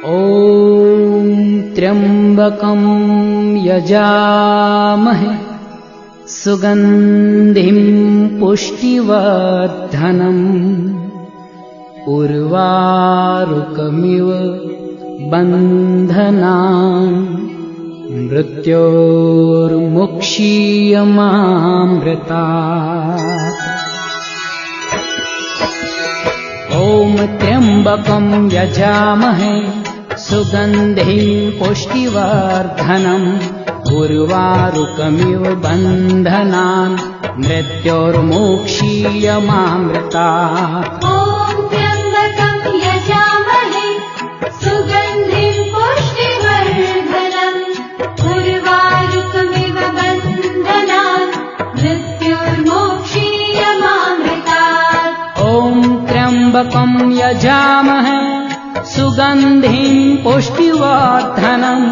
ॐ त्र्यम्बकं यजामहे सुगन्धिं पुष्टिवर्धनम् उर्वारुकमिव बन्धनान् मृत्योर्मुक्षीयमामृतात्। ॐ त्र्यम्बकं यजामहे सुगन्धिं पुष्टिवर्धनम् उर्वारुकमिव बन्धनान् मृत्योर्मुक्षीयमामृतात्। ॐ त्र्यम्बकं यजामहे सुगन्धिं पुष्टिवर्धनम् उर्वारुकमिव बन्धनान् मृत्योर्मुक्षीयमामृतात्। ॐ त्र्यम्बकं यजामहे सुगन्धिं पुष्टिवर्धनम्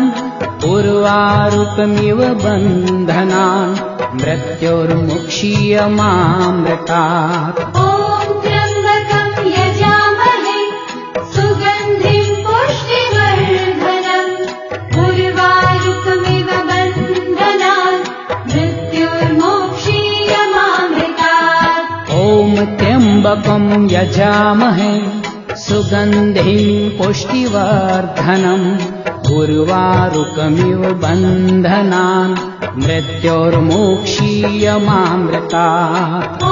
उर्वारुकमिव बन्धनान् मृत्योर्मुक्षीयमामृतात्। ॐ त्र्यम्बकं यजामहे सुगन्धिं पुष्टिवर्धनम् उर्वारुकमिव बन्धनान् मृत्योर्मुक्षीयमामृतात्। ॐ त्र्यम्बकं यजामहे सुगन्धिं पुष्टिवर्धनम् उर्वारुकमिव बन्धनान् मृत्योर्मुक्षीयमामृतात्। ॐ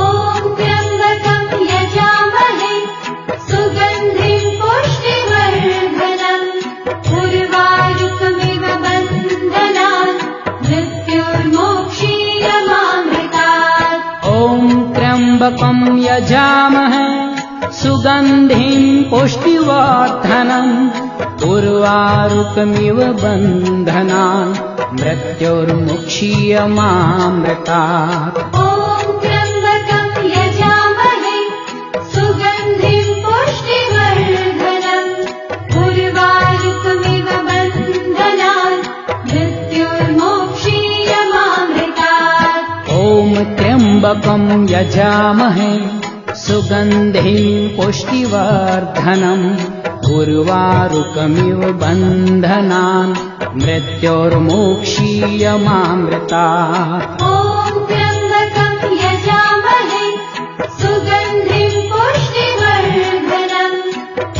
त्र्यम्बकं यजामहे सुगन्धिं पुष्टिवर्धनम् उर्वारुकमिव बन्धनान् मृत्योर्मुक्षीयमामृतात्। ॐ त्र्यम्बकं यजामहे सुगन्धिं पुष्टिवर्धनम् उर्वारुकमिव बन्धनान् मृत्योर्मुक्षीयमामृतात्। ॐ त्र्यम्बकं यजामहे सुगन्धिं पुष्टिवर्धनम् उर्वारुकमिव बन्धनान् मृत्योर्मुक्षीयमामृतात्। ॐ त्र्यम्बकं यजामहे सुगन्धिं पुष्टिवर्धनम् उर्वारुकमिव बन्धनान् मृत्योर्मुक्षीयमामृतात्। ॐ त्र्यम्बकं यजामहे सुगन्धिं पुष्टिवर्धनम्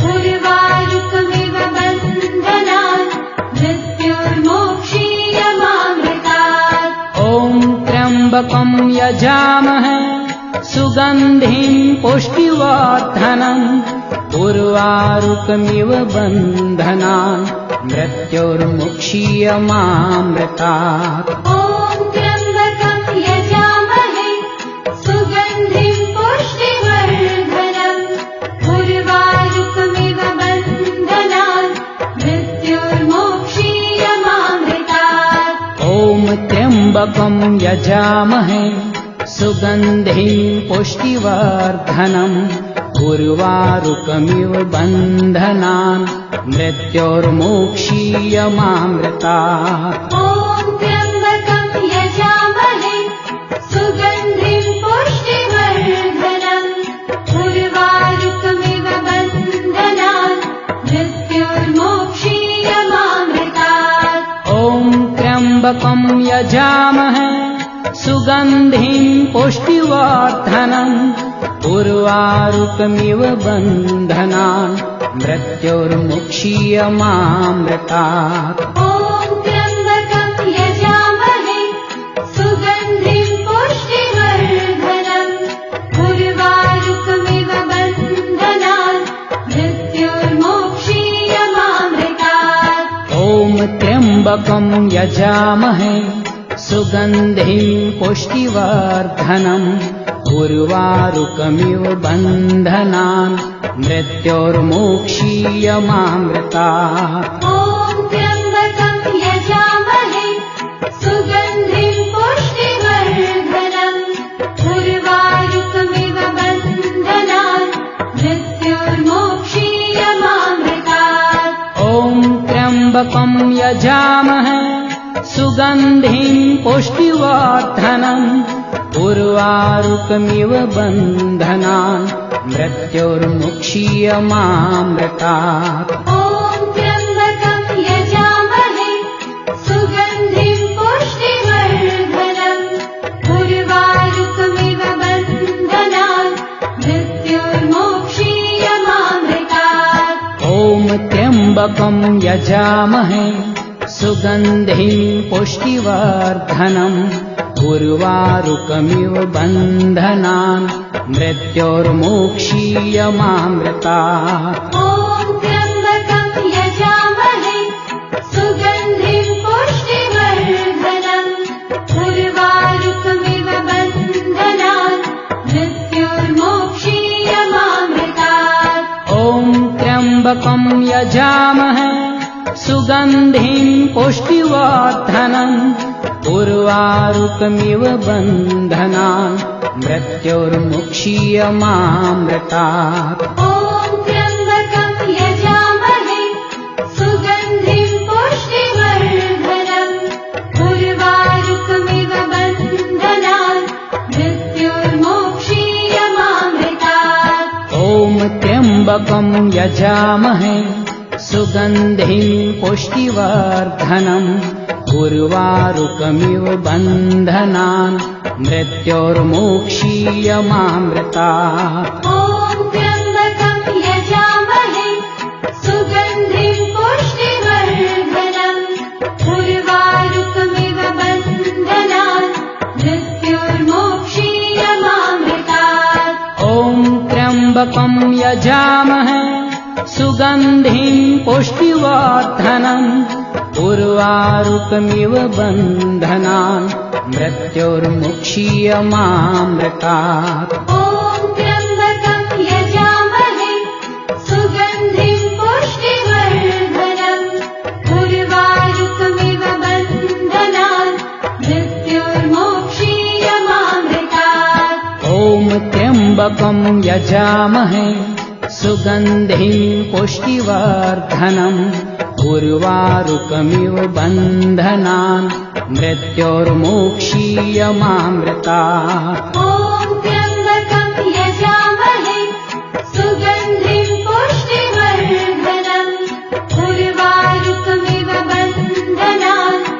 उर्वारुकमिव बन्धनान् मृत्योर्मुक्षीयमामृतात्। ॐ त्र्यम्बकं यजामहे सुगन्धिं पुष्टिवर्धनम् उर्वारुकमिव बन्धनान् मृत्योर्मुक्षीयमामृतात्। ॐ त्र्यम्बकं यजामहे सुगन्धिं पुष्टिवर्धनम् उर्वारुकमिव बन्धनान् मृत्योर्मुक्षीयमामृतात्। ॐ त्र्यम्बकं यजामहे सुगन्धिं पुष्टिवर्धनम् उर्वारुकमिव बन्धनान् मृत्योर्मुक्षीयमामृतात्। ॐ त्र्यम्बकं यजामहे सुगन्धिं पुष्टिवर्धनम् उर्वारुकमिव बन्धनान् मृत्योर्मुक्षीयमामृतात्। ॐ त्र्यम्बकं यजामहे सुगन्धिं पुष्टिवर्धनम् उर्वारुकमिव बन्धनान् मृत्योर्मुक्षीयमामृतात्। ॐ त्र्यम्बकं यजामहे सुगन्धिं पुष्टिवर्धनम् उर्वारुकमिव बन्धनान् मृत्योर्मुक्षीयमामृतात्। ॐ त्र्यम्बकं यजामहे सुगन्धिं पुष्टिवर्धनम् उर्वारुकमिव बन्धनान् मृत्योर्मुक्षीयमामृतात्। ॐ त्र्यम्बकं यजामहे सुगन्धिं पुष्टिवर्धनम् उर्वारुकमिव बन्धनान् मृत्योर्मुक्षीयमामृतात्। ॐ त्र्यम्बकं यजामहे सुगन्धिं पुष्टिवर्धनम् उर्वारुकमिव बन्धनान् मृत्योर्मुक्षीयमामृतात्। ॐ त्र्यम्बकं त्र्यम्बकं यजामहे सुगन्धिं पुष्टिवर्धनम् उर्वारुकमिव बन्धनान् मृत्योर्मोक्षीयमामृतात्। ॐ त्र्यम्बकं यजामहे सुगन्धिं पुष्टिवर्धनम् उर्वारुकमिव बन्धनान् मृत्योर्मोक्षीयमामृतात्। ॐ त्र्यम्बकं यजामहे सुगन्धिं पुष्टिवर्धनम् उर्वारुकमिव बन्धनान् मृत्योर्मुक्षीयमामृतात्। ॐ त्र्यम्बकं यजामहे सुगन्धिं पुष्टिवर्धनम् उर्वारुकमिव बन्धनान् मृत्योर्मोक्षीयमामृतात्। ॐ त्र्यम्बकं यजामहे सुगन्धिं पुष्टिवर्धनम् उर्वारुकमिव बन्धनान् मृत्योर्मोक्षीयमामृतात्। ॐ त्र्यम्बकं यजामहे सुगन्धिं पुष्टिवर्धनम् उर्वारुकमिव बन्धनान् मृत्योर्मोक्षीयमामृतात्। ॐ त्र्यम्बकं यजामहे सुगन्धिं पुष्टिवर्धनम् उर्वारुकमिव बन्धनान् मृत्योर्मुक्षीयमामृतात्। ॐ त्र्यम्बकं यजामहे सुगन्धिं पुष्टिवर्धनम् उर्वारुकमिव बन्धनान् मृत्योर्मोक्षीयमामृतात्। ॐ त्र्यम्बकं यजामहे सुगन्धिं पुष्टिवर्धनम् उर्वारुकमिव बन्धनान् मृत्योर्मोक्षीयमामृतात्। ॐ त्र्यम्बकं यजामहे सुगन्धिं पुष्टिवर्धनम् उर्वारुकमिव बन्धनान्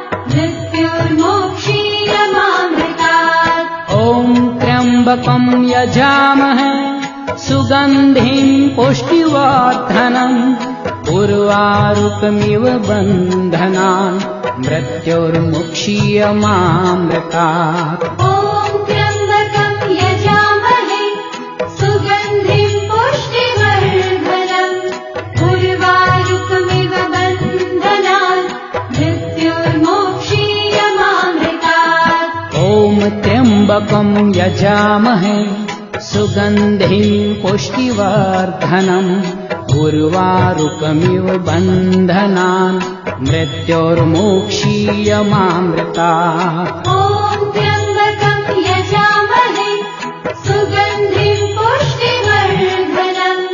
मृत्योर्मोक्षीयमामृतात्। ॐ त्र्यम्बकं यजामहे सुगन्धिं पुष्टिवर्धनम् उर्वारुकमिव बन्धनान् मृत्योर्मुक्षीयमामृतात्। ॐ त्र्यम्बकं यजामहे सुगन्धिं पुष्टिवर्धनम् उर्वारुकमिव बन्धनान् मृत्योर्मोक्षीयमामृतात्। ॐ त्र्यम्बकं यजामहे सुगन्धिं पुष्टिवर्धनम् उर्वारुकमिव बन्धनान् मृत्योर्मोक्षीयमामृतात्। ॐ त्र्यम्बकं यजामहे सुगन्धिं पुष्टिवर्धनम्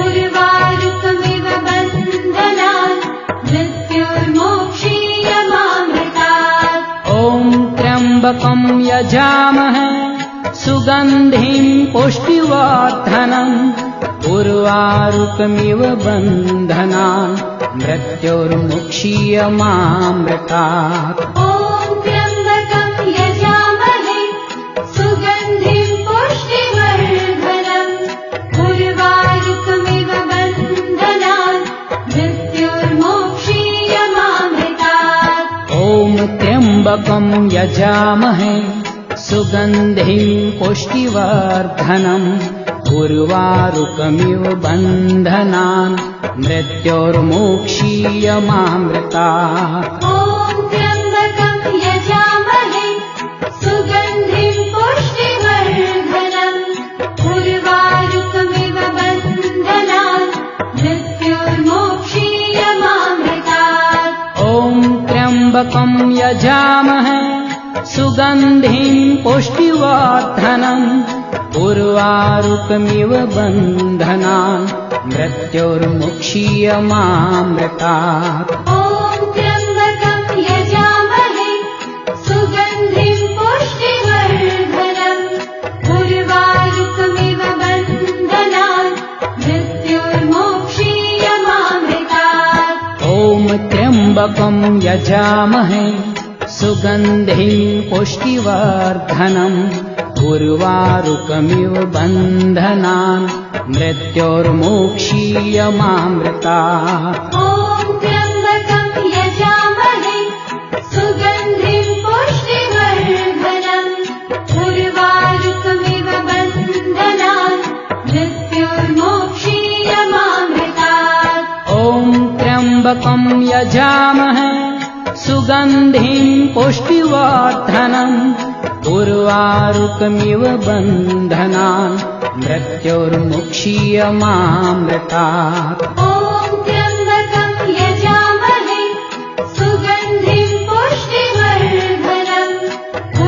उर्वारुकमिव बन्धनान् मृत्योर्मोक्षीयमामृतात्। ॐ त्र्यम्बकं यजामहे सुगन्धिं पुष्टिवर्धनम् उर्वारुकमिव बन्धनान् मृत्योर्मुक्षीयमामृतात्। ॐ त्र्यम्बकं यजामहे सुगन्धिं पुष्टिवर्धनम् उर्वारुकमिव बन्धनान् मृत्योर्मोक्षीयमामृतात्। ॐ त्र्यम्बकं यजामहे सुगन्धिं पुष्टिवर्धनम् उर्वारुकमिव बन्धनान् मृत्योर्मोक्षीयमामृतात्। ॐ त्र्यम्बकं यजामहे सुगन्धिं पुष्टिवर्धनम् उर्वारुकमिव बन्धनान् मृत्योर्मोक्षीयमामृतात्। ॐ त्र्यम्बकं यजामहे सुगन्धिं पुष्टिवर्धनम् उर्वारुकमिव बन्धनान् मृत्योर्मुक्षीयमामृतात्। ॐ त्र्यम्बकं यजामहे सुगन्धिं पुष्टिवर्धनम् उर्वारुकमिव बन्धनान् मृत्योर्मोक्षीयमामृतात्। ॐ त्र्यम्बकं यजामहे सुगन्धिं पुष्टिवर्धनम् उर्वारुकमिव बन्धनान् मृत्योर्मुक्षीयमामृतात्। ॐ त्र्यम्बकं यजामहे सुगन्धिं पुष्टिवर्धनम् उर्वारुकमिव बन्धनान् मृत्योर्मुक्षीयमामृतात् ॐ त्र्यम्बकं यजामहे सुगन्धिं पुष्टिवर्धनम्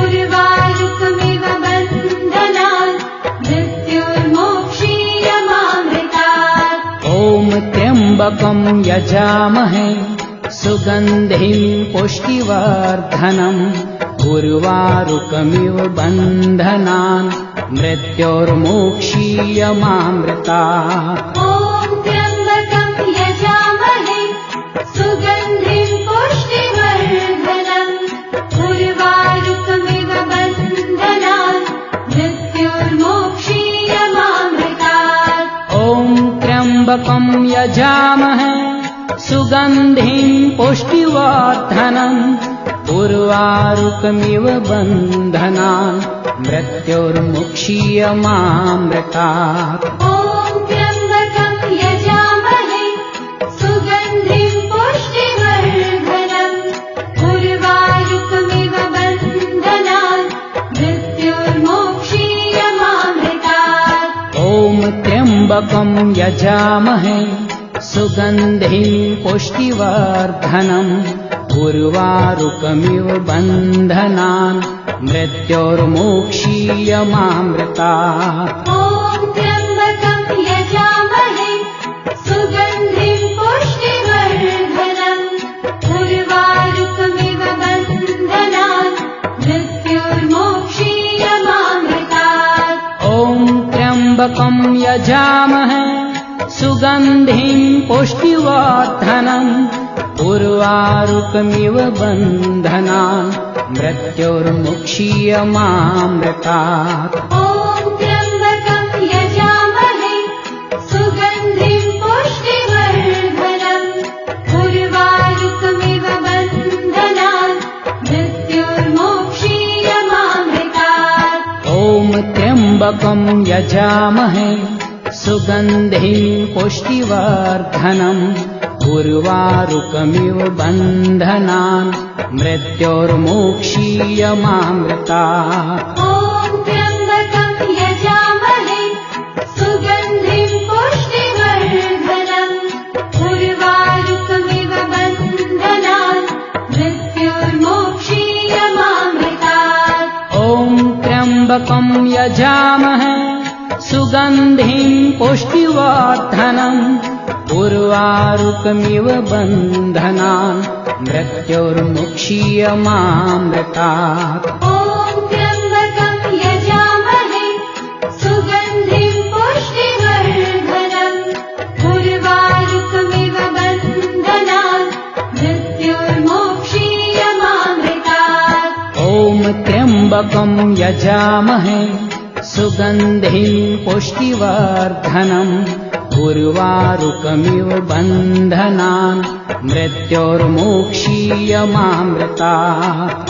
उर्वारुकमिव बन्धनान् मृत्योर्मोक्षीयमामृतात् ॐ त्र्यम्बकं यजामहे सुगन्धिं पुष्टिवर्धनम् उर्वारुकमिव बन्धनान् मृत्योर्मोक्षीयमामृतात् ॐ त्र्यम्बकं यजामहे सुगन्धिं पुष्टिवर्धनम् उर्वारुकमिव बन्धनान् मृत्योर्मोक्षीयमामृतात् ॐ त्र्यम्बकं यजामहे सुगन्धिं पुष्टिवर्धनम् उर्वारुकमिव बन्धनान् मृत्योर्मुक्षीयमामृतात् ॐ त्र्यम्बकं यजामहे सुगन्धिं पुष्टिवर्धनम् उर्वारुकमिव बन्धनान् मृत्योर्मोक्षीयमामृतात् ॐ त्र्यम्बकं यजामहे सुगन्धिं पुष्टिवर्धनम् उर्वारुकमिव बन्धनान् मृत्योर्मोक्षीयमामृतात् ॐ त्र्यम्बकं यजामहे सुगन्धिं पुष्टिवर्धनम् उर्वारुकमिव बन्धनान् मृत्योर्मोक्षीयमामृतात् ॐ त्र्यम्बकं यजामहे सुगन्धिं पुष्टिवर्धनम् उर्वारुकमिव बन्धनान् मृत्योर्मुक्षीयमामृतात् ॐ त्र्यम्बकं यजामहे सुगन्धिं पुष्टिवर्धनम् उर्वारुकमिव बन्धनान् मृत्योर्मोक्षीयमामृतात् ॐ त्र्यम्बकं यजामहे सुगन्धिं पुष्टिवर्धनम् उर्वारुकमिव बन्धनान् मृत्योर्मोक्षीयमामृतात् ॐ त्र्यम्बकं यजामहे सुगन्धिं पुष्टिवर्धनम् उर्वारुकमिव बन्धनान् मृत्योर्मोक्षीयमामृतात् ॐ त्र्यम्बकं यजामहे सुगन्धिं पुष्टिवर्धनम् उर्वारुकमिव बन्धनान् मृत्योर्मुक्षीयमामृतात् ॐ त्र्यम्बकं यजामहे सुगन्धिं पुष्टिवर्धनम् उर्वारुकमिव बन्धनान् मृत्योर्मोक्षीयमामृतात् ॐ त्र्यम्बकं यजामहे सुगन्धिं पुष्टिवर्धनम् उर्वारुकमिव बन्धनान् मृत्योर्मोक्षीयमामृतात्